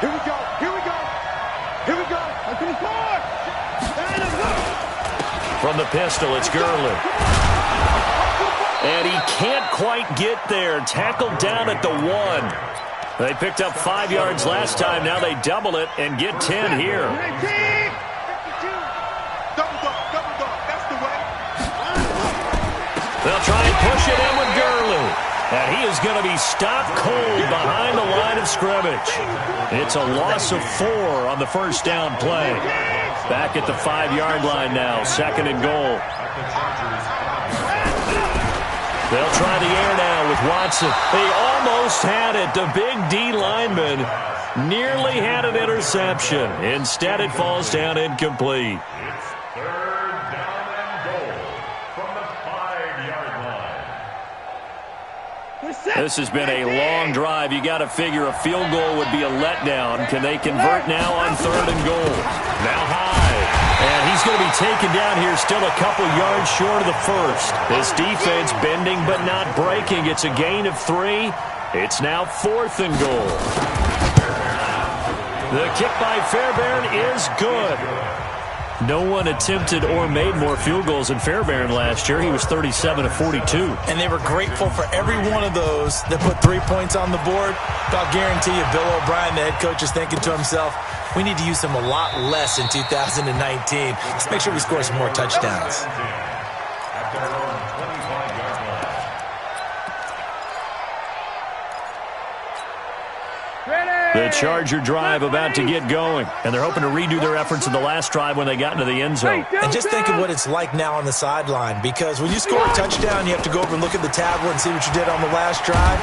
Here we go. Here we go. Here we go. From the pistol, it's Gurley. And he can't quite get there. Tackled down at the 1. They picked up 5 yards last time. Now they double it and get 10 here. They'll try and push it in with Gurley. And he is going to be stopped cold behind the line of scrimmage. It's a loss of 4 on the first down play. Back at the 5-yard line now, 2nd and goal. They'll try the air now with Watson. They almost had it. The big D lineman nearly had an interception. Instead, it falls down incomplete. This has been a long drive. You got to figure a field goal would be a letdown. Can they convert now on 3rd and goal? Now high. And he's going to be taken down here, still a couple yards short of the first. This defense bending but not breaking. It's a gain of 3. It's now 4th and goal. The kick by Fairbairn is good. No one attempted or made more field goals than Fairbairn last year. He was 37 of 42. And they were grateful for every one of those that put 3 points on the board. But I'll guarantee you, Bill O'Brien, the head coach, is thinking to himself, we need to use him a lot less in 2019. Let's make sure we score some more touchdowns. The Charger drive about to get going, and they're hoping to redo their efforts in the last drive when they got into the end zone. And just think of what it's like now on the sideline, because when you score a touchdown, you have to go over and look at the tablet and see what you did on the last drive.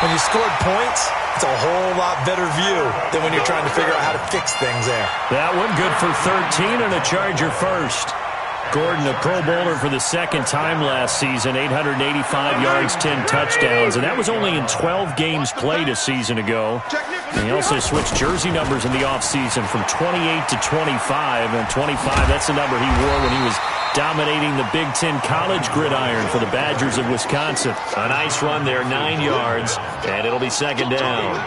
When you scored points, it's a whole lot better view than when you're trying to figure out how to fix things there. That one good for 13 and a Charger first. Gordon, a Pro Bowler for the 2nd time last season, 885 yards, 10 touchdowns, and that was only in 12 games played a season ago. And he also switched jersey numbers in the offseason from 28 to 25, and 25, that's the number he wore when he was dominating the Big Ten college gridiron for the Badgers of Wisconsin. A nice run there, 9 yards, and it'll be 2nd down.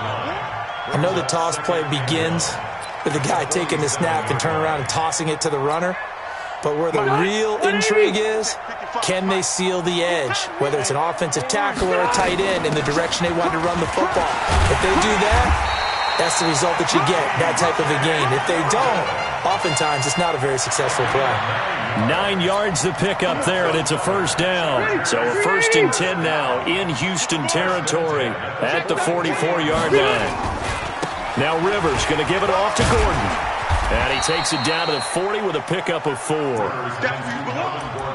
I know the toss play begins with the guy taking the snap and turning around and tossing it to the runner. But where the real intrigue is, can they seal the edge, whether it's an offensive tackle or a tight end in the direction they want to run the football? If they do that, that's the result that you get, that type of a gain. If they don't, oftentimes it's not a very successful play. 9 yards to pick up there, and it's a first down. So a 1st and 10 now in Houston territory at the 44-yard line. Now Rivers going to give it off to Gordon. And he takes it down to the 40 with a pickup of 4.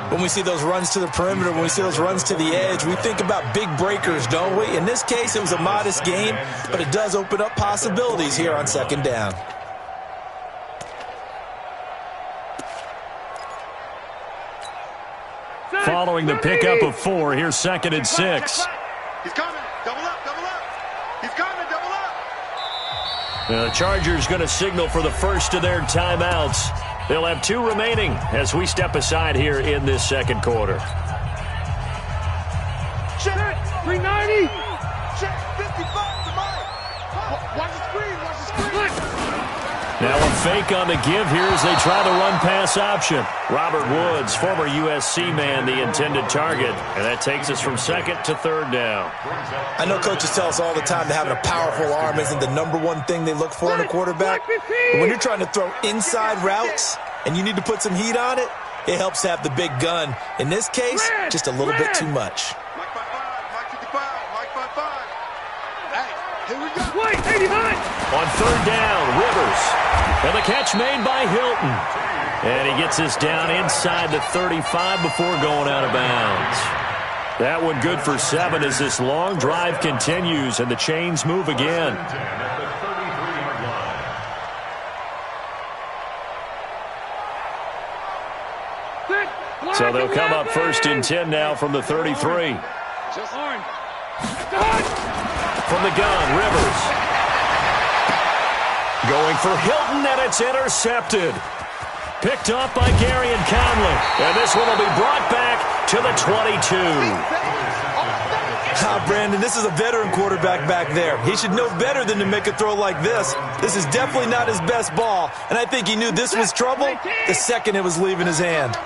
When we see those runs to the perimeter, when we see those runs to the edge, we think about big breakers, don't we? In this case, it was a modest gain, but it does open up possibilities here on 2nd down. Following the pickup of 4, here's 2nd and 6. He's coming. Double up, double up. He's coming, double up. The Chargers going to signal for the first of their timeouts. They'll have 2 remaining as we step aside here in this 2nd quarter. Check 390. Check 55 to Mike. Watch the screen, watch the screen. Now a fake on the give here as they try the run-pass option. Robert Woods, former USC man, the intended target. And that takes us from 2nd to 3rd down. I know coaches tell us all the time that having a powerful arm isn't the #1 thing they look for in a quarterback. But when you're trying to throw inside routes and you need to put some heat on it, it helps to have the big gun. In this case, just a little bit too much. Mike 55, Mike 55, Mike 55. Hey, here we go. Wait, 89. On 3rd down, Rivers. And the catch made by Hilton. And he gets this down inside the 35 before going out of bounds. That one good for 7 as this long drive continues and the chains move again. So they'll come up 1st and 10 now from the 33. From the gun, Rivers. Going for Hilton, and it's intercepted. Picked off by Gary and Conley. And this one will be brought back to the 22. Brandon, this is a veteran quarterback back there. He should know better than to make a throw like this. This is definitely not his best ball, and I think he knew this was trouble the second it was leaving his hand.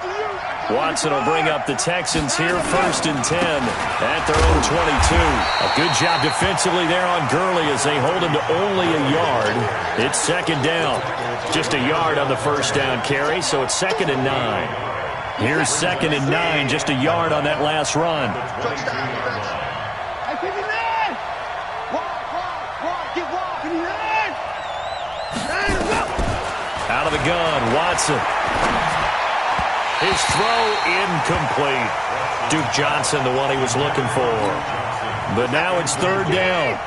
Watson will bring up the Texans here, 1st and 10 at their own 22. A good job defensively there on Gurley as they hold him to only a yard. It's 2nd down. Just a yard on the 1st down carry, so it's 2nd and 9. Here's 2nd and 9, just a yard on that last run. Out of the gun, Watson. His throw incomplete. Duke Johnson, the one he was looking for. But now it's 3rd down.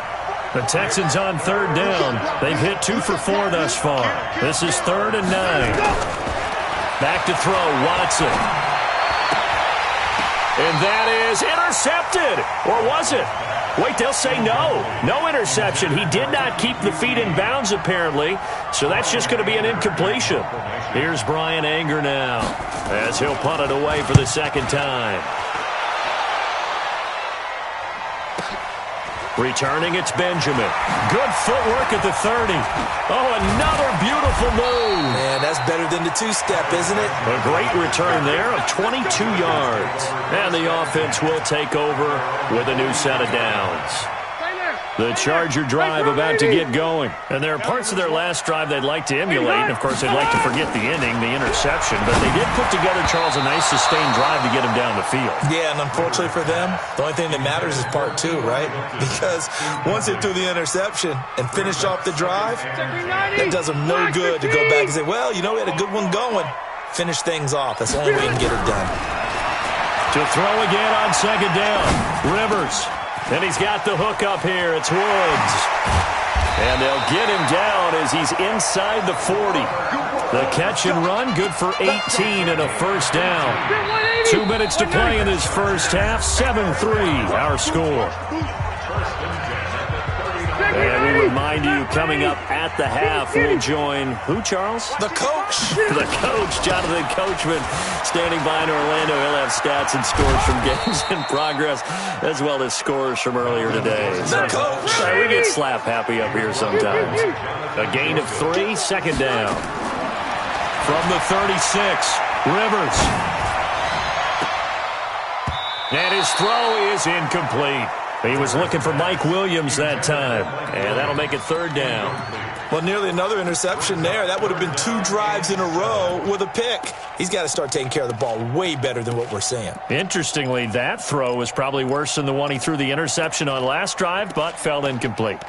The Texans on 3rd down. They've hit 2 for 4 thus far. This is 3rd and 9. Back to throw, Watson. And that is intercepted. Or was it? Wait, they'll say no. No interception. He did not keep the feet in bounds, apparently. So that's just going to be an incompletion. Here's Brian Anger now as he'll punt it away for the 2nd time. Returning, it's Benjamin. Good footwork at the 30. Oh, another beautiful move. Man, that's better than the two-step, isn't it? A great return there of 22 yards. And the offense will take over with a new set of downs. The Charger drive about to get going. And there are parts of their last drive they'd like to emulate. And, of course, they'd like to forget the inning, the interception. But they did put together, Charles, a nice sustained drive to get him down the field. Yeah, and unfortunately for them, the only thing that matters is part 2, right? Because once they threw the interception and finished off the drive, that does them no good to go back and say, well, you know, we had a good one going. Finish things off. That's the only way you can get it done. To throw again on 2nd down. Rivers. And he's got the hook up here. It's Woods. And they'll get him down as he's inside the 40. The catch and run, good for 18 and a 1st down. 2 minutes to play in this first half. 7-3, our score. And we remind you, coming up at the half, we'll join who, Charles? The coach. The coach, Jonathan Coachman, standing by in Orlando. He'll have stats and scores from games in progress, as well as scores from earlier today. The coach. We get slap happy up here sometimes. A gain of 3, 2nd down. From the 36, Rivers. And his throw is incomplete. He was looking for Mike Williams that time. And that'll make it 3rd down. Well, nearly another interception there. That would have been 2 drives in a row with a pick. He's got to start taking care of the ball way better than what we're seeing. Interestingly, that throw was probably worse than the one he threw the interception on last drive, but fell incomplete.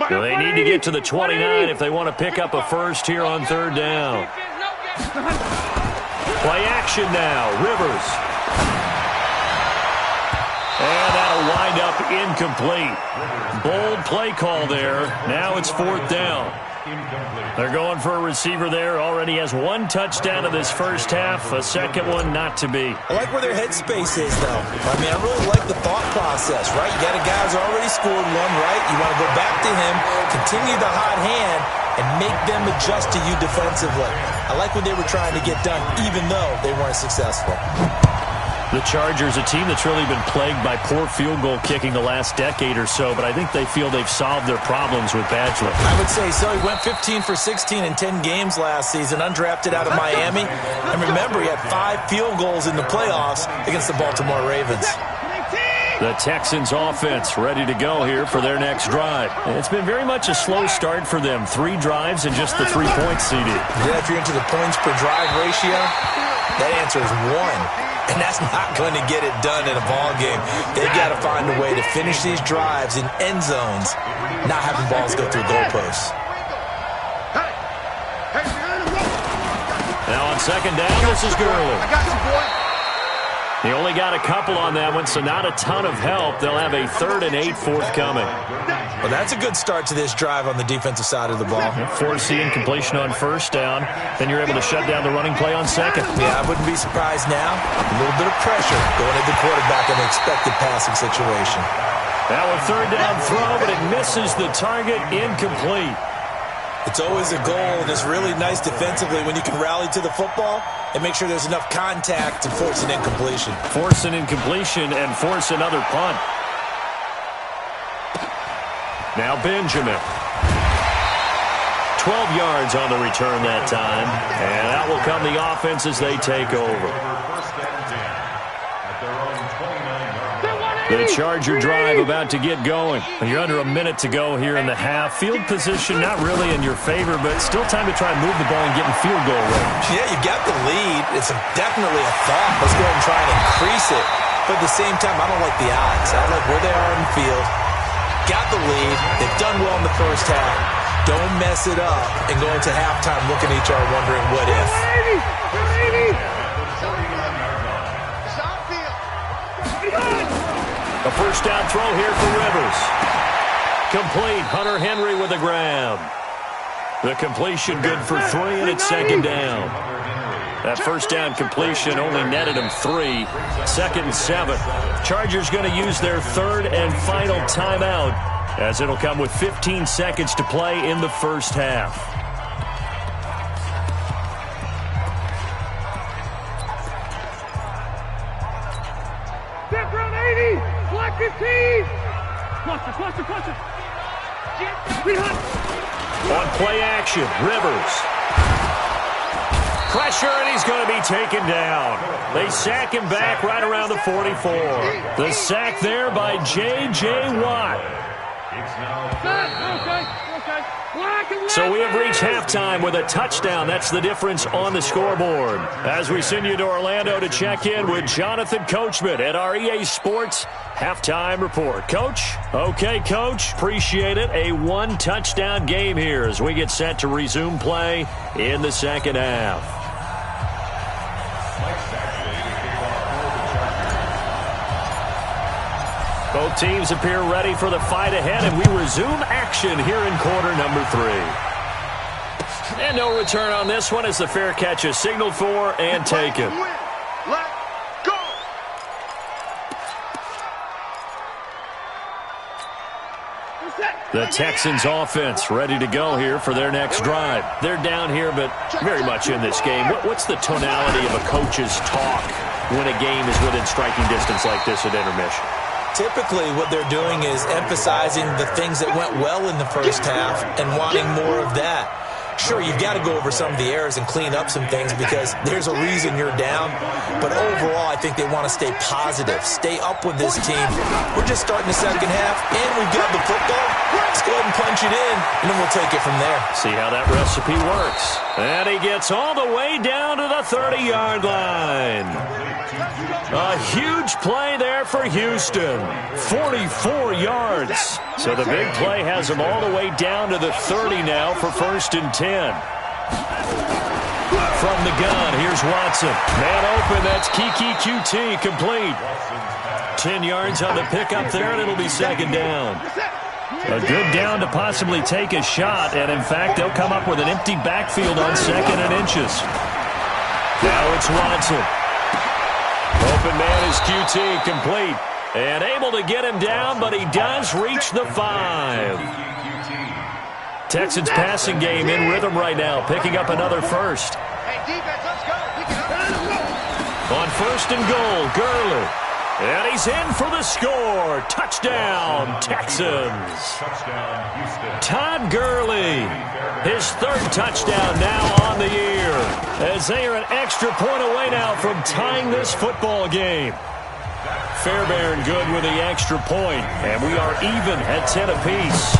So they need to get to the 29 if they want to pick up a first here on 3rd down. Play action now. Rivers. And that'll wind up incomplete. Bold play call there. Now it's 4th down. They're going for a receiver there. Already has 1 touchdown in this first half. A second one not to be. I like where their headspace is, though. I mean, I really like the thought process, right? You got a guy who's already scored 1, right? You want to go back to him, continue the hot hand, and make them adjust to you defensively. I like what they were trying to get done, even though they weren't successful. The Chargers, a team that's really been plagued by poor field goal kicking the last decade or so, but I think they feel they've solved their problems with Badgley. I would say so. He went 15 for 16 in 10 games last season, undrafted out of Miami. And remember, he had 5 field goals in the playoffs against the Baltimore Ravens. The Texans offense ready to go here for their next drive. It's been very much a slow start for them. 3 drives and just the 3 points CD. Yeah, if you're into the points per drive ratio, that answer is 1. And that's not going to get it done in a ball game. They've got to find a way to finish these drives in end zones, not having balls go through goalposts. Now on 2nd down, this is Gurley. I got you, boy. He only got a couple on that one, so not a ton of help. They'll have a 3rd and 8 forthcoming. Well, that's a good start to this drive on the defensive side of the ball. Forcing completion on 1st down. Then you're able to shut down the running play on 2nd. Yeah, I wouldn't be surprised now. A little bit of pressure going at the quarterback in an expected passing situation. Now a 3rd down throw, but it misses the target, incomplete. It's always a goal, and it's really nice defensively when you can rally to the football and make sure there's enough contact to force an incompletion. Force an incompletion and force another punt. Now Benjamin. 12 yards on the return that time. And out will come the offense as they take over. The Charger drive about to get going. You're under a minute to go here in the half. Field position not really in your favor, but still time to try and move the ball and get in field goal range. Yeah, you've got the lead. It's definitely a thought. Let's go ahead and try and increase it. But at the same time, I don't like the odds. I like where they are in the field. Got the lead. They've done well in the first half. Don't mess it up and go into halftime looking at each other wondering what if. A first down throw here for Rivers. Complete. Hunter Henry with a grab. The completion good for 3, and it's second down. That first down completion only netted him 3. 2nd and 7. Chargers going to use their 3rd and final timeout, as it'll come with 15 seconds to play in the first half. Step round 80, flat 15. Cluster. On play action, Rivers. Pressure, and he's going to be taken down. They sack him back right around the 44. The sack there by J.J. Watt. So we have reached halftime with a touchdown. That's the difference on the scoreboard. As we send you to Orlando to check in with Jonathan Coachman at our EA Sports Halftime Report. Coach? Okay, Coach. Appreciate it. A 1-touchdown game here as we get set to resume play in the second half. Both teams appear ready for the fight ahead, and we resume action here in quarter number 3. And no return on this one as the fair catch is signaled for and taken. Let go. The Texans offense ready to go here for their next drive. They're down here, but very much in this game. What's the tonality of a coach's talk when a game is within striking distance like this at intermission? Typically, what they're doing is emphasizing the things that went well in the first half and wanting more of that. Sure, you've got to go over some of the errors and clean up some things because there's a reason you're down. But overall, I think they want to stay positive, stay up with this team. We're just starting the second half, and we've got the football. Let's go ahead and punch it in, and then we'll take it from there. See how that recipe works. And he gets all the way down to the 30-yard line. A huge play there for Houston. 44 yards. So the big play has him all the way down to the 30 now for 1st and 10. From the gun, here's Watson. Man open, that's Kiki QT, complete. 10 yards on the pickup there, and it'll be second down. A good down to possibly take a shot, and in fact, they'll come up with an empty backfield on 2nd and inches. Now it's Watson. Open man is QT, complete. And able to get him down, but he does reach the 5. Texans passing game in rhythm right now, picking up another first. Hey, defense, let's go. On 1st and goal, Gurley. And he's in for the score. Touchdown, Texans. Todd Gurley, his 3rd touchdown now on the year, as they are an extra point away now from tying this football game. Fairbairn good with the extra point, and we are even at 10 apiece.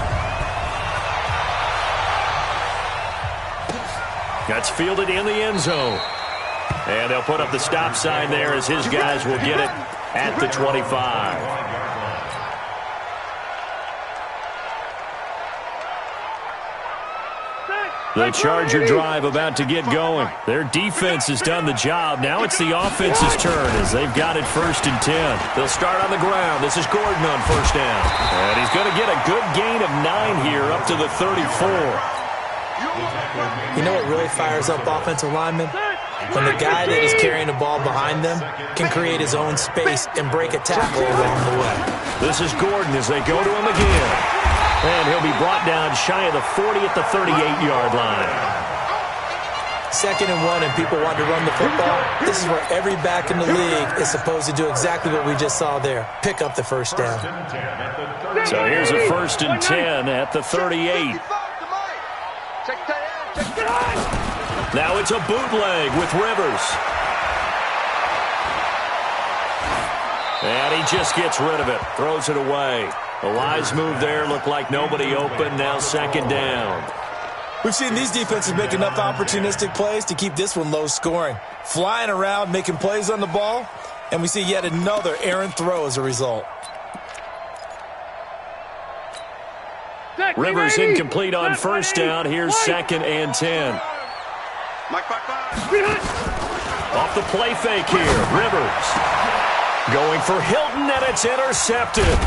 That's fielded in the end zone. And they'll put up the stop sign there as his guys will get it at the 25. The Charger drive about to get going. Their defense has done the job. Now it's the offense's turn as they've got it 1st and 10. They'll start on the ground. This is Gordon on 1st down. And he's going to get a good gain of 9 here up to the 34. You know what really fires up offensive linemen? When the guy that is carrying the ball behind them can create his own space and break a tackle along the way. This is Gordon as they go to him again. And he'll be brought down shy of the 40 at the 38-yard line. 2nd and 1, and people want to run the football. This is where every back in the league is supposed to do exactly what we just saw there. Pick up the first down. So here's a 1st and 10 at the 38. Now it's a bootleg with Rivers. And he just gets rid of it. Throws it away. A wise move there. Looked like nobody open. Now 2nd down. We've seen these defenses make enough opportunistic plays to keep this one low scoring. Flying around, making plays on the ball, and we see yet another errant throw as a result. Rivers incomplete on 1st down. Here's 2nd and 10. Off the play fake here. Rivers going for Hilton, and it's intercepted.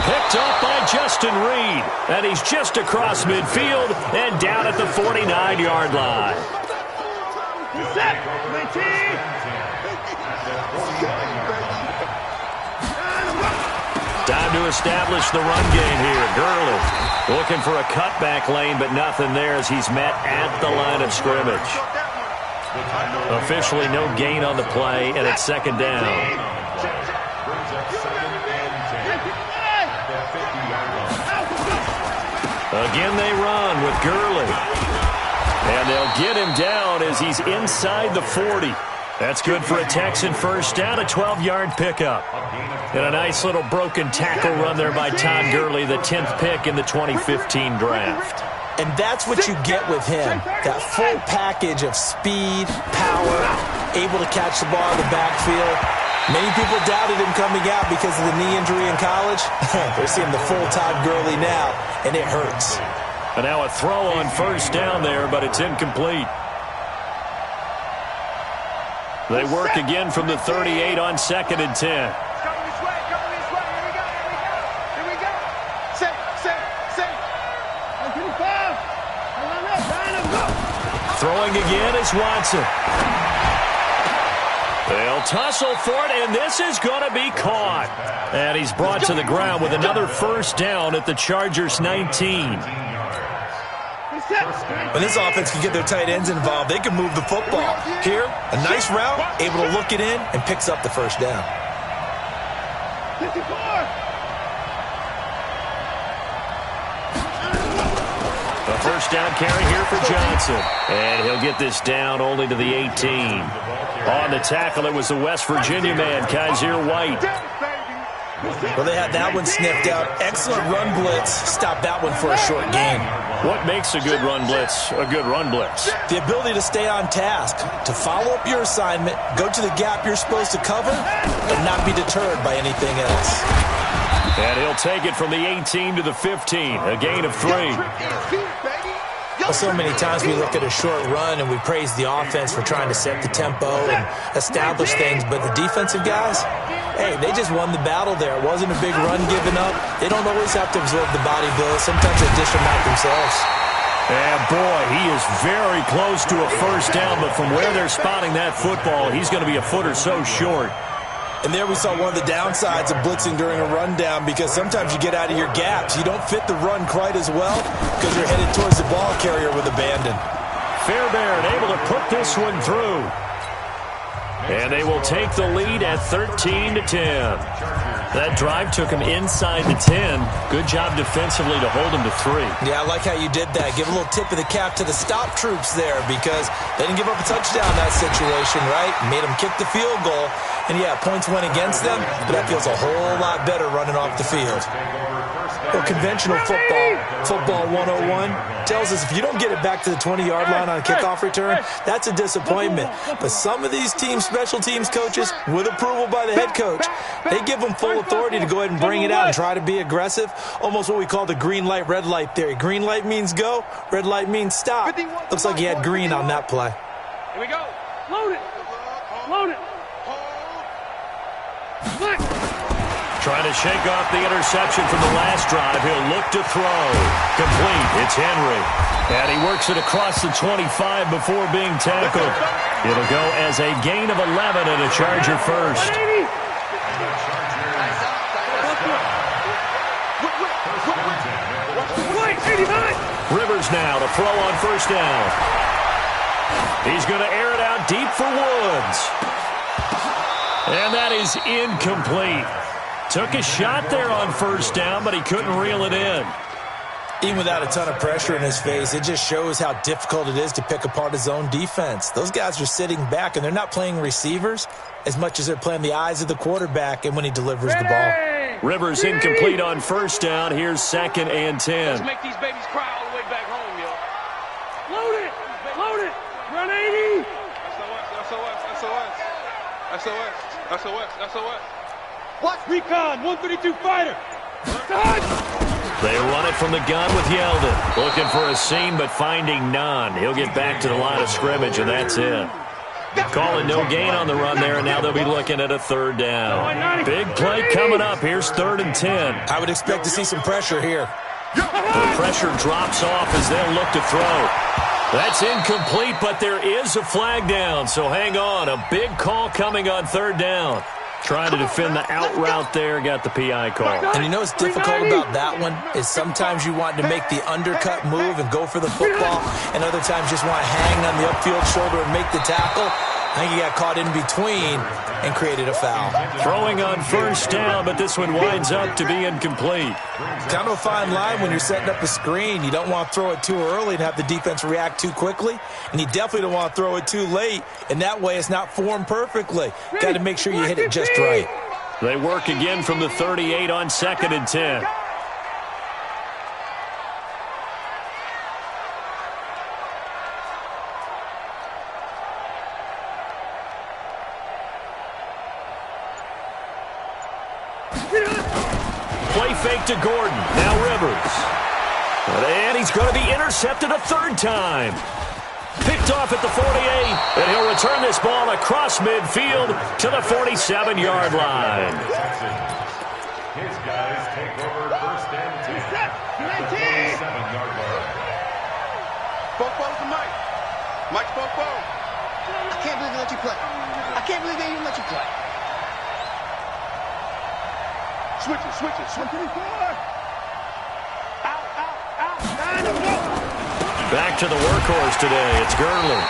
Picked up by Justin Reed, and he's just across midfield and down at the 49-yard line. Time to establish the run game here. Gurley looking for a cutback lane, but nothing there as he's met at the line of scrimmage. Officially no gain on the play, and it's 2nd down. Again they run with Gurley. And they'll get him down as he's inside the 40. That's good for a Texan 1st down, a 12-yard pickup. And a nice little broken tackle run there by Todd Gurley, the 10th pick in the 2015 draft. And that's what you get with him, that full package of speed, power, able to catch the ball in the backfield. Many people doubted him coming out because of the knee injury in college. They're seeing the full Todd Gurley now, and it hurts. And now a throw on 1st down there, but it's incomplete. They work again from the 38 on 2nd and 10. Throwing again is Watson. They'll tussle for it, and this is going to be caught. And he's brought to the ground with another 1st down at the Chargers' 19. When this offense can get their tight ends involved, they can move the football. Here, a nice route, able to look it in, and picks up the 1st down. A 1st down carry here for Johnson. And he'll get this down only to the 18. On the tackle, it was the West Virginia man, Kaiser White. Well, they had that one sniffed out. Excellent run blitz. Stopped that one for a short gain. What makes a good run blitz a good run blitz? The ability to stay on task, to follow up your assignment, go to the gap you're supposed to cover, but not be deterred by anything else. And he'll take it from the 18 to the 15, a gain of 3. Well, so many times we look at a short run and we praise the offense for trying to set the tempo and establish things, but the defensive guys, hey, they just won the battle there. It wasn't a big run given up. They don't always have to absorb the body blows. Sometimes they dish them out themselves. And boy, he is very close to a 1st down, but from where they're spotting that football, he's going to be a foot or so short. And there we saw one of the downsides of blitzing during a rundown, because sometimes you get out of your gaps. You don't fit the run quite as well because you're headed towards the ball carrier with abandon. Fairbairn able to put this one through. And they will take the lead at 13-10. That drive took him inside the 10. Good job defensively to hold him to 3. Yeah, I like how you did that. Give a little tip of the cap to the stop troops there, because they didn't give up a touchdown in that situation, right? Made them kick the field goal. And, yeah, points went against them, but that feels a whole lot better running off the field. Well, conventional football 101, tells us if you don't get it back to the 20-yard line on a kickoff return, that's a disappointment. But some of these special teams coaches, with approval by the head coach, they give them full authority to go ahead and bring it out and try to be aggressive, almost what we call the green light, red light theory. Green light means go, red light means stop. Looks like he had green on that play. Here we go. Load it. Load it. Trying to shake off the interception from the last drive. He'll look to throw. Complete. It's Henry. And he works it across the 25 before being tackled. It'll go as a gain of 11 and a Charger 1st. now to throw on first down. He's going to air it out deep for Woods. And that is incomplete. Took a shot there on first down, but he couldn't reel it in. Even without a ton of pressure in his face, it just shows how difficult it is to pick apart his own defense. Those guys are sitting back, and they're not playing receivers as much as they're playing the eyes of the quarterback and when he delivers the ball. Rivers incomplete on first down. Here's 2nd and 10. Let's make these babies cry all the way back home, yo. Load it! Load it! Run 80! SOS. What? Recon, 132 fighter. They run it from the gun with Yeldon. Looking for a seam, but finding none. He'll get back to the line of scrimmage, and that's it. Calling no gain on the run there, and now they'll be looking at a 3rd down. Big play coming up. Here's 3rd and 10. I would expect to see some pressure here. The pressure drops off as they'll look to throw. That's incomplete, but there is a flag down, so hang on. A big call coming on 3rd down. Trying to defend the out route there, got the PI call. And you know what's difficult about that one is sometimes you want to make the undercut move and go for the football, and other times just want to hang on the upfield shoulder and make the tackle. I think he got caught in between and created a foul. Throwing on first down, but this one winds up to be incomplete. Kind of a fine line when you're setting up a screen. You don't want to throw it too early and have the defense react too quickly, and you definitely don't want to throw it too late, and that way it's not formed perfectly. Got to make sure you hit it just right. They work again from the 38 on 2nd and 10. Play fake to Gordon. Now Rivers. And he's going to be intercepted a 3rd time. Picked off at the 48, and he'll return this ball across midfield to the 47-yard line. His guys take over 1st and 10. 47-yard line. Bofo's the mic. Mike Bofo. I can't believe they let you play. I can't believe they even let you play. Switch it. Out. Back to the workhorse today. It's Gurley.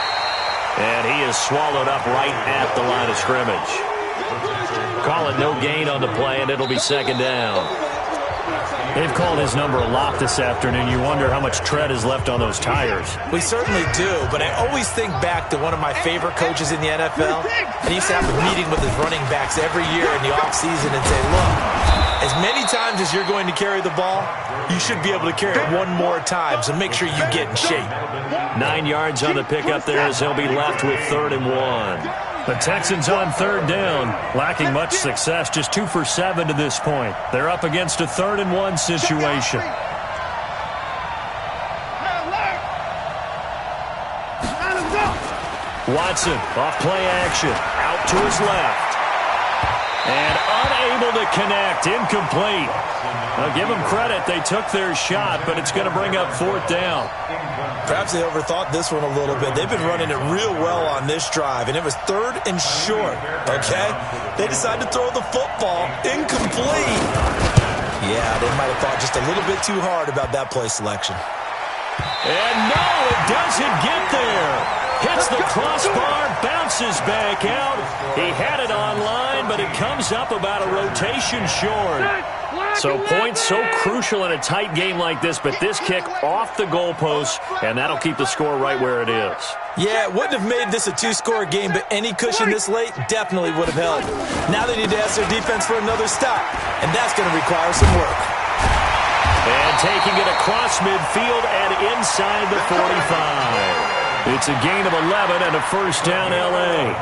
And he is swallowed up right at the line of scrimmage. Calling no gain on the play, and it'll be 2nd down. They've called his number a lot this afternoon. You wonder how much tread is left on those tires. We certainly do, but I always think back to one of my favorite coaches in the NFL, and he used to have a meeting with his running backs every year in the offseason and say, look, as many times as you're going to carry the ball, you should be able to carry it one more time, so make sure you get in shape. 9 yards on the pickup there as they'll be left with 3rd and 1. The Texans on 3rd down, lacking much success, just 2 for 7 to this point. They're up against a 3rd and 1 situation. Watson, off play action, out to his left. And unable to connect, incomplete. Now give them credit, they took their shot, but it's going to bring up 4th down. Perhaps they overthought this one a little bit. They've been running it real well on this drive, and it was 3rd and short, okay? They decided to throw the football, incomplete. Yeah, they might have thought just a little bit too hard about that play selection. And no, it doesn't get there. Hits the crossbar, bounces back out. He had it online, but it comes up about a rotation short. So points so crucial in a tight game like this, but this kick off the goalpost, and that'll keep the score right where it is. Yeah, it wouldn't have made this a 2-score game, but any cushion this late definitely would have helped. Now they need to ask their defense for another stop, and that's going to require some work. And taking it across midfield and inside the 45. It's a gain of 11 and a 1st down L.A.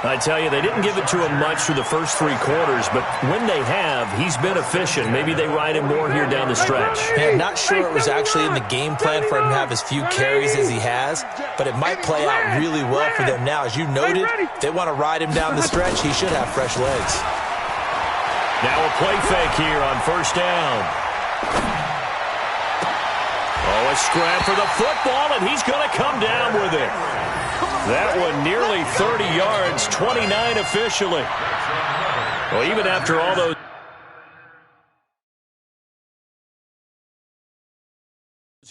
I tell you, they didn't give it to him much through the first 3 quarters, but when they have, he's been efficient. Maybe they ride him more here down the stretch. Yeah, not sure it was actually in the game plan for him to have as few carries as he has, but it might play out really well for them now. As you noted, if they want to ride him down the stretch, he should have fresh legs. Now a play fake here on 1st down. Oh, a scrap for the football, and he's going to come down with it. That one nearly 30 yards, 29 officially. Well, even after all those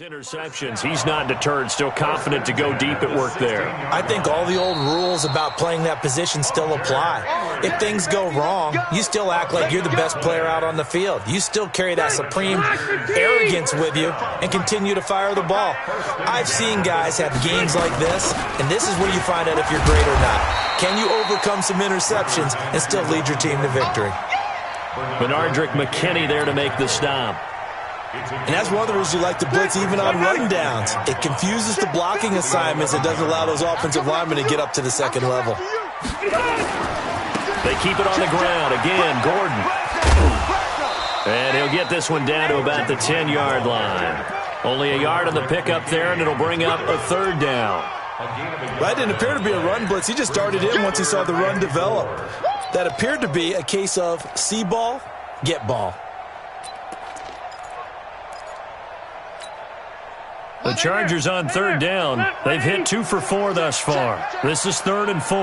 Interceptions. He's not deterred, still confident to go deep at work there. I think all the old rules about playing that position still apply. If things go wrong, you still act like you're the best player out on the field. You still carry that supreme arrogance with you and continue to fire the ball. I've seen guys have games like this, and this is where you find out if you're great or not. Can you overcome some interceptions and still lead your team to victory? Benardrick McKinney there to make the stop. And that's one of the reasons you like to blitz even on run downs. It confuses the blocking assignments. It doesn't allow those offensive linemen to get up to the second level. They keep it on the ground. Again, Gordon. And he'll get this one down to about the 10-yard line. Only a yard on the pickup there, and it'll bring up a third down. That didn't appear to be a run blitz. He just darted in once he saw the run develop. That appeared to be a case of see ball, get ball. The Chargers on third down. They've hit 2 for 4 thus far. This is 3rd and 4.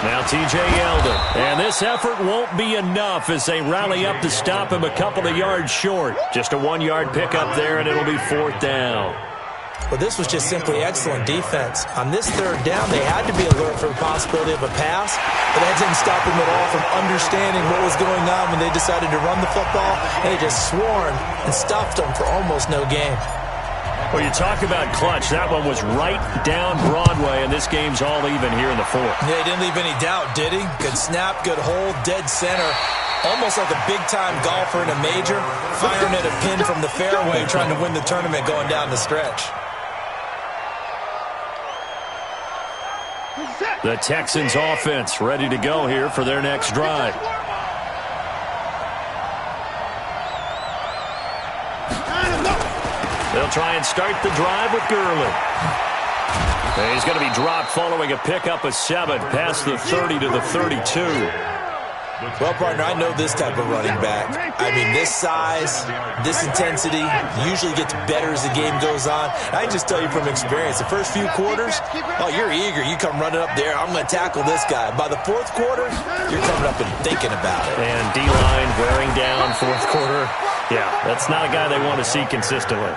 Now T.J. Yeldon. And this effort won't be enough as they rally up to stop him a couple of yards short. Just a 1-yard pickup there, and it'll be 4th down. Well, this was just simply excellent defense. On this third down, they had to be alert for the possibility of a pass, but that didn't stop them at all from understanding what was going on when they decided to run the football, and they just swarmed and stuffed them for almost no gain. Well, you talk about clutch. That one was right down Broadway, and this game's all even here in the 4th. Yeah, he didn't leave any doubt, did he? Good snap, good hold, dead center. Almost like a big-time golfer in a major, firing at a pin from the fairway, trying to win the tournament going down the stretch. The Texans offense ready to go here for their next drive. They'll try and start the drive with Gurley. And he's going to be dropped following a pickup of 7 past the 30 to the 32. Well, partner, I know this type of running back. I mean, this size, this intensity usually gets better as the game goes on. I can just tell you from experience, the first few quarters, oh, you're eager. You come running up there, I'm going to tackle this guy. By the 4th quarter, you're coming up and thinking about it. And D-line wearing down 4th quarter. Yeah, that's not a guy they want to see consistently.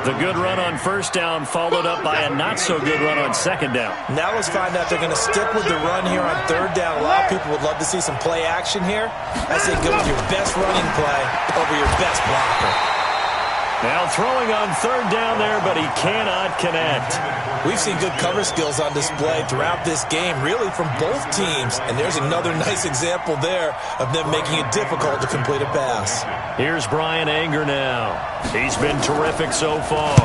The good run on 1st down followed up by a not-so-good run on 2nd down. Now let's find out if they're going to stick with the run here on 3rd down. A lot of people would love to see some play action here. I say go with your best running play over your best blocker. Now throwing on 3rd down there, but he cannot connect. We've seen good cover skills on display throughout this game, really from both teams. And there's another nice example there of them making it difficult to complete a pass. Here's Brian Anger now. He's been terrific so far.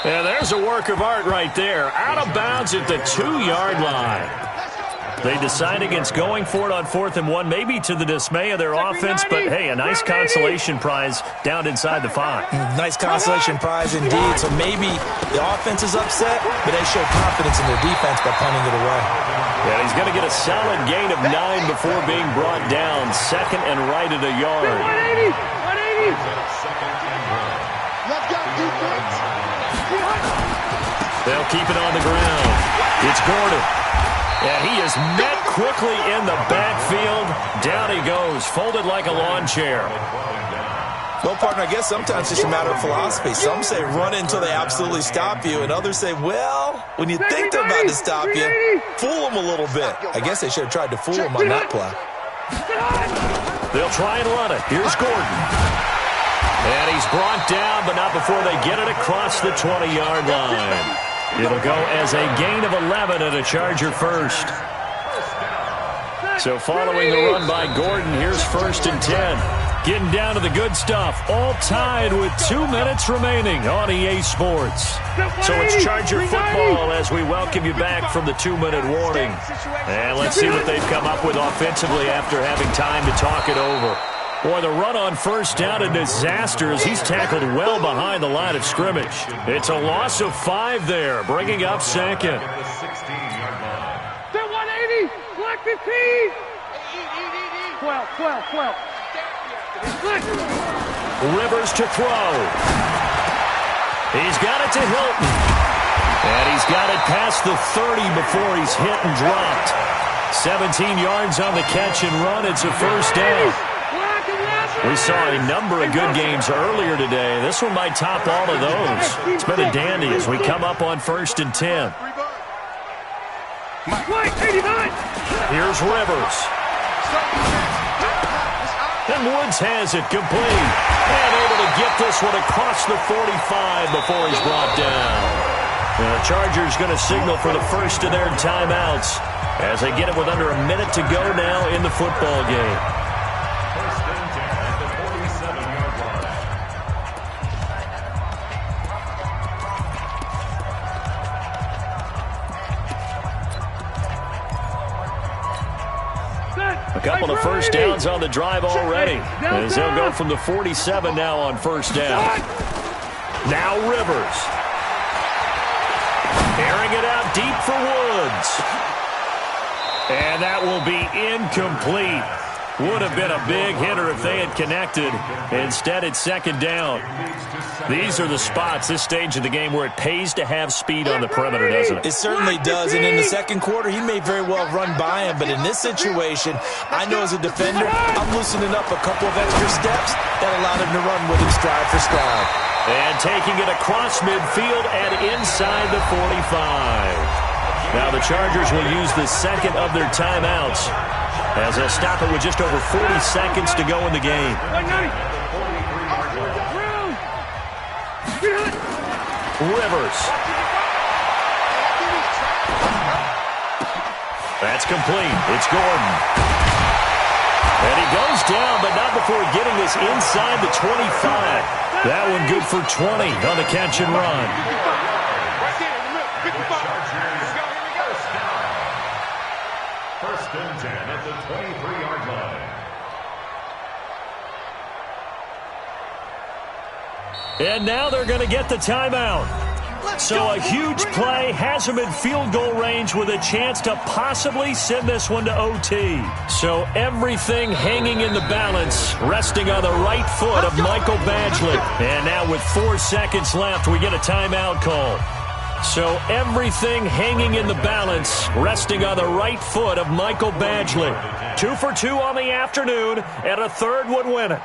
And there's a work of art right there. Out of bounds at the 2-yard line. They decide against going for it on 4th and 1, maybe to the dismay of their offense, but hey, a nice consolation prize down inside the 5. Nice consolation prize indeed. So maybe the offense is upset, but they show confidence in their defense by punting it away. Yeah, he's going to get a solid gain of 9 before being brought down. 2nd and right at a yard. 180. Let's go, defense. They'll keep it on the ground. It's Gordon. And he is met quickly in the backfield. Down he goes, folded like a lawn chair. Well, partner, I guess sometimes it's just a matter of philosophy. Some say run until they absolutely stop you, and others say, well, when you think they're about to stop you, fool them a little bit. I guess they should have tried to fool them on that play. They'll try and run it. Here's Gordon. And he's brought down, but not before they get it across the 20-yard line. It'll go as a gain of 11 and a Charger first. So following the run by Gordon, here's 1st and 10. Getting down to the good stuff. All tied with 2 minutes remaining on EA Sports. So it's Charger football as we welcome you back from the 2-minute warning. And let's see what they've come up with offensively after having time to talk it over. Boy, the run on 1st down, a disaster as he's tackled well behind the line of scrimmage. It's a loss of 5 there, bringing up 2nd. 180, black 15. 12. Rivers to throw. He's got it to Hilton. And he's got it past the 30 before he's hit and dropped. 17 yards on the catch and run. It's a first down. We saw a number of good games earlier today. This one might top all of those. It's been a dandy as we come up on 1st and 10. Here's Rivers. And Woods has it complete. And able to get this one across the 45 before he's brought down. And the Chargers going to signal for the first of their timeouts as they get it with under a minute to go now in the football game. First and 10 at the 47-yard line. A couple of first downs on the drive already, as they'll go from the 47 now on first down. Now Rivers. Airing it out deep for Woods. And that will be incomplete. Would have been a big hitter if they had connected. Instead, it's second down. These are the spots, this stage of the game, where it pays to have speed on the perimeter, doesn't it? It certainly does, and in the second quarter, he may very well run by him, but in this situation, I know as a defender, I'm loosening up a couple of extra steps that allowed him to run with him stride for stride. And taking it across midfield and inside the 45. Now the Chargers will use the second of their timeouts as they'll stop it with just over 40 seconds to go in the game. Rivers. That's complete. It's Gordon. And he goes down, but not before getting this inside the 25. That one good for 20 on the catch and run. First and 10 at the 23-yard line. And now they're going to get the timeout. So a huge play has them in field goal range with a chance to possibly send this one to OT. So everything hanging in the balance, resting on the right foot of Michael Badgley. And now with 4 seconds left, we get a timeout call. So everything hanging in the balance, resting on the right foot of Michael Badgley. 2 for 2 on the afternoon, and a third would win it.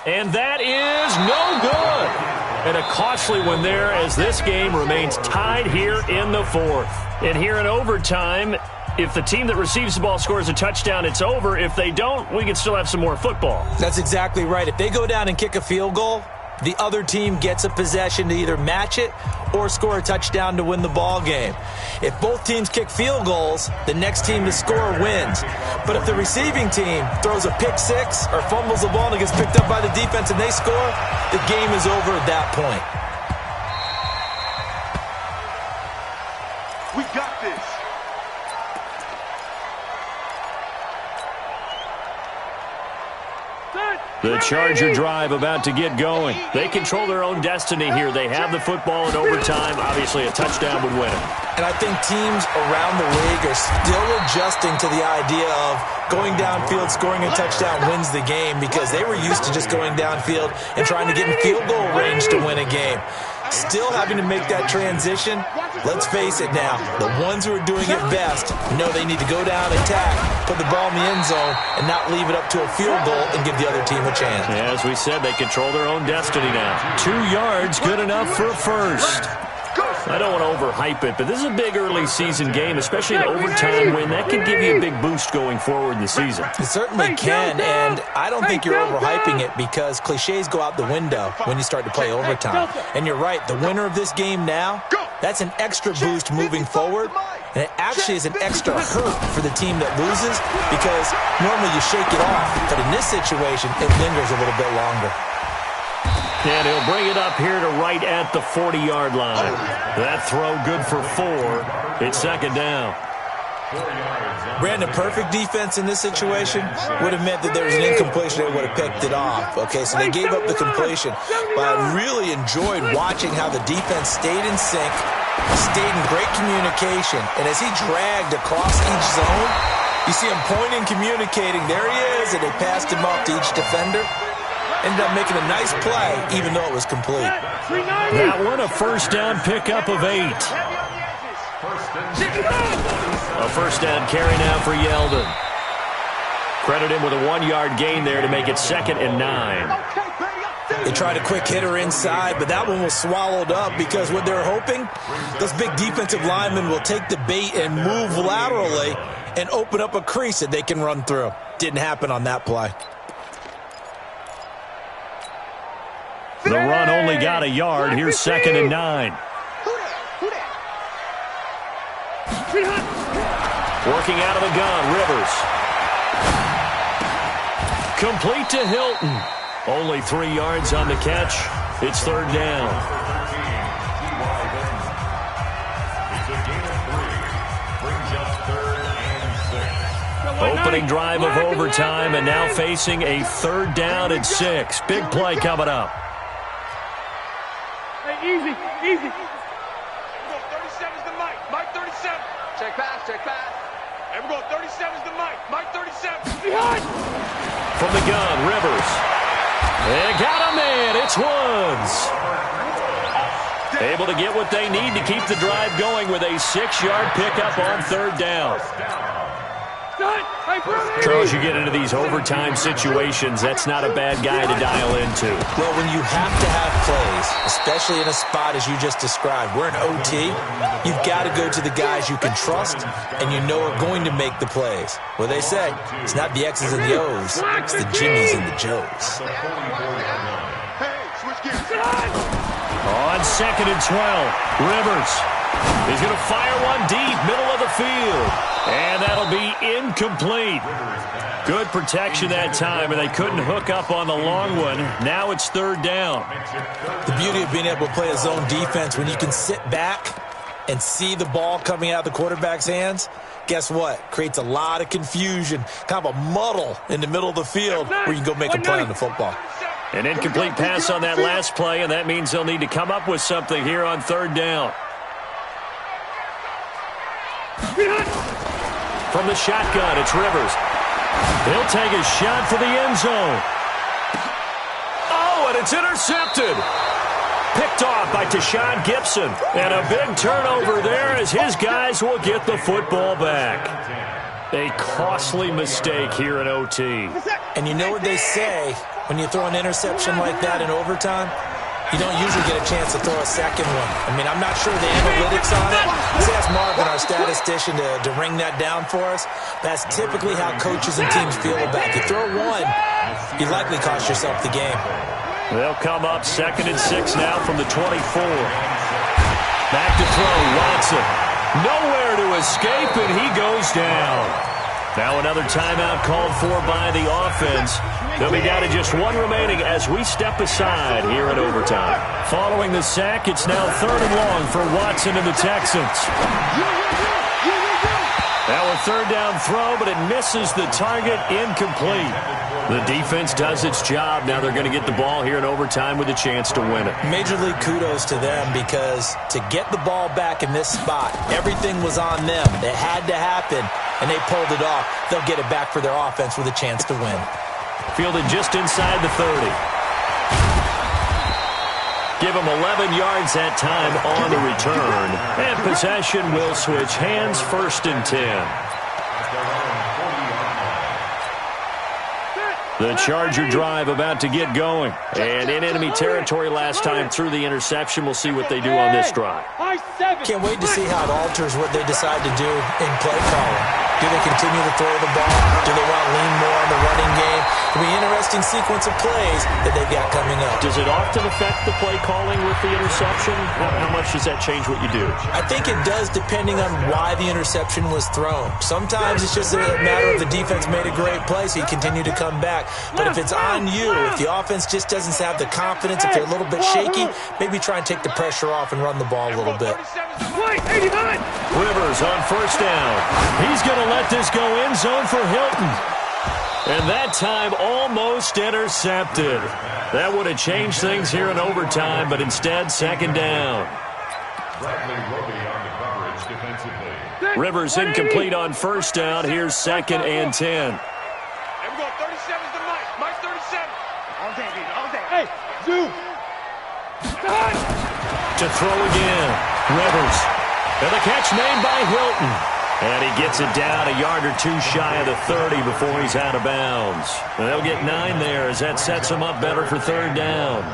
And that is no good. And a costly one there as this game remains tied here in the fourth. And here in overtime, if the team that receives the ball scores a touchdown, it's over. If they don't, we can still have some more football. That's exactly right. If they go down and kick a field goal, the other team gets a possession to either match it or score a touchdown to win the ball game. If both teams kick field goals, the next team to score wins. But if the receiving team throws a pick six or fumbles the ball and it gets picked up by the defense and they score, the game is over at that point. We got this. The Charger drive about to get going. They control their own destiny here. They have the football in overtime. Obviously, a touchdown would win it. And I think teams around the league are still adjusting to the idea of going downfield, scoring a touchdown wins the game because they were used to just going downfield and trying to get in field goal range to win a game. Still having to make that transition. Let's face it now, the ones who are doing it best know they need to go down, attack, put the ball in the end zone, and not leave it up to a field goal and give the other team a chance. As we said, they control their own destiny now. 2 yards, good enough for a first. I don't want to overhype it, but this is a big early season game, especially an overtime win. That can give you a big boost going forward in the season. It certainly can, and I don't think you're overhyping it because cliches go out the window when you start to play overtime. And you're right, the winner of this game now, that's an extra boost moving forward, and it actually is an extra hurt for the team that loses because normally you shake it off, but in this situation, it lingers a little bit longer. And he'll bring it up here to right at the 40-yard line. That throw good for 4. It's second down. Brandon, perfect defense in this situation would have meant that there was an incompletion. They would have picked it off. Okay, so they gave up the completion. But I really enjoyed watching how the defense stayed in sync, stayed in great communication. And as he dragged across each zone, you see him pointing, communicating. There he is, and they passed him off to each defender. Ended up making a nice play, even though it was complete. That one a first down pickup of 8. A first down carry now for Yeldon. Credit him with a 1-yard gain there to make it 2nd and 9. They tried a quick hitter inside, but that one was swallowed up because what they're hoping, those big defensive linemen will take the bait and move laterally and open up a crease that they can run through. Didn't happen on that play. The run only got a yard. Here's 2nd and 9. Working out of the gun, Rivers. Complete to Hilton. Only 3 yards on the catch. It's 3rd down. Opening drive of overtime, and now facing a 3rd down and 6. Big play coming up. Hey, easy. 37's the Mike. Mike 37. Check pass. And we're going 37's the Mike. Mike 37. Behind. From the gun, Rivers. They got a man. It's Woods. Able to get what they need to keep the drive going with a 6-yard pickup on 3rd down. Charles, you get into these overtime situations, that's not a bad guy to dial into. Well, when you have to have plays, especially in a spot as you just described, we're in OT, you've got to go to the guys you can trust and you know are going to make the plays. Well, they say, it's not the X's and the O's, it's the Jimmys and the Joes. On 2nd and 12, Rivers. He's going to fire one deep, middle of the field. And that'll be incomplete. Good protection that time, and they couldn't hook up on the long one. Now it's 3rd down. The beauty of being able to play a zone defense when you can sit back and see the ball coming out of the quarterback's hands, guess what? Creates a lot of confusion, kind of a muddle in the middle of the field where you can go make a play on the football. An incomplete pass on that last play, and that means they'll need to come up with something here on 3rd down. From the shotgun, it's Rivers. He'll take a shot for the end zone. Oh, and it's intercepted. Picked off by Tashawn Gibson. And a big turnover there as his guys will get the football back. A costly mistake here in OT. And you know what they say, when you throw an interception like that in overtime, you don't usually get a chance to throw a second one. I mean, I'm not sure the analytics on it. Let's ask Marvin, our statistician, to ring that down for us. That's typically how coaches and teams feel about it. You throw one, you likely cost yourself the game. They'll come up 2nd and 6 now from the 24. Back to throw, Watson. Nowhere to escape, and he goes down. Now another timeout called for by the offense. They'll be down to just 1 remaining as we step aside here in overtime. Following the sack, it's now 3rd and long for Watson and the Texans. Now a 3rd down throw, but it misses the target, incomplete. The defense does its job. Now they're going to get the ball here in overtime with a chance to win it. Major league kudos to them because to get the ball back in this spot, everything was on them. It had to happen, and they pulled it off. They'll get it back for their offense with a chance to win. Fielded just inside the 30. Give him 11 yards that time on the return. And possession will switch hands, 1st and 10. The Charger drive about to get going. And in enemy territory last time through the interception. We'll see what they do on this drive. Can't wait to see how it alters what they decide to do in play calling. Do they continue to throw the ball? Do they want to lean more on the running game? It'll be an interesting sequence of plays that they've got coming up. Does it often affect the play calling with the interception? How much does that change what you do? I think it does depending on why the interception was thrown. Sometimes it's just a matter of the defense made a great play, so you continue to come back. But if it's on you, if the offense just doesn't have the confidence, if they're a little bit shaky, maybe try and take the pressure off and run the ball a little bit. Rivers on 1st down. He's going to let this go end zone for Hilton. And that time almost intercepted. That would have changed things here in overtime, but instead 2nd down. Rivers incomplete on 1st down. Here's 2nd and 10. And we're going 37's the Mike. Mike 37. To throw again. Rivers. And the catch made by Hilton. And he gets it down a yard or two shy of the 30 before he's out of bounds. And they'll get 9 there as that sets him up better for third down.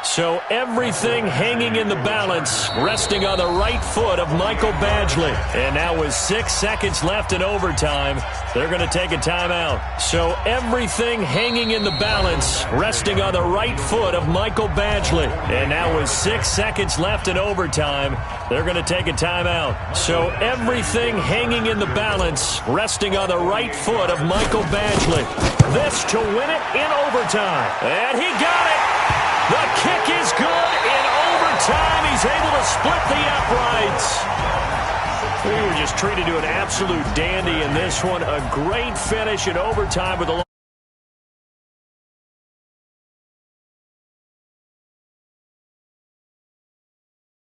So everything hanging in the balance, resting on the right foot of Michael Badgley. And now with 6 seconds left in overtime, they're going to take a timeout. So everything hanging in the balance, resting on the right foot of Michael Badgley. And now with 6 seconds left in overtime, they're going to take a timeout. So everything hanging in the balance, resting on the right foot of Michael Badgley. This to win it in overtime. And he got it. The kick is good in overtime. He's able to split the uprights. We were just treated to an absolute dandy in this one. A great finish in overtime with the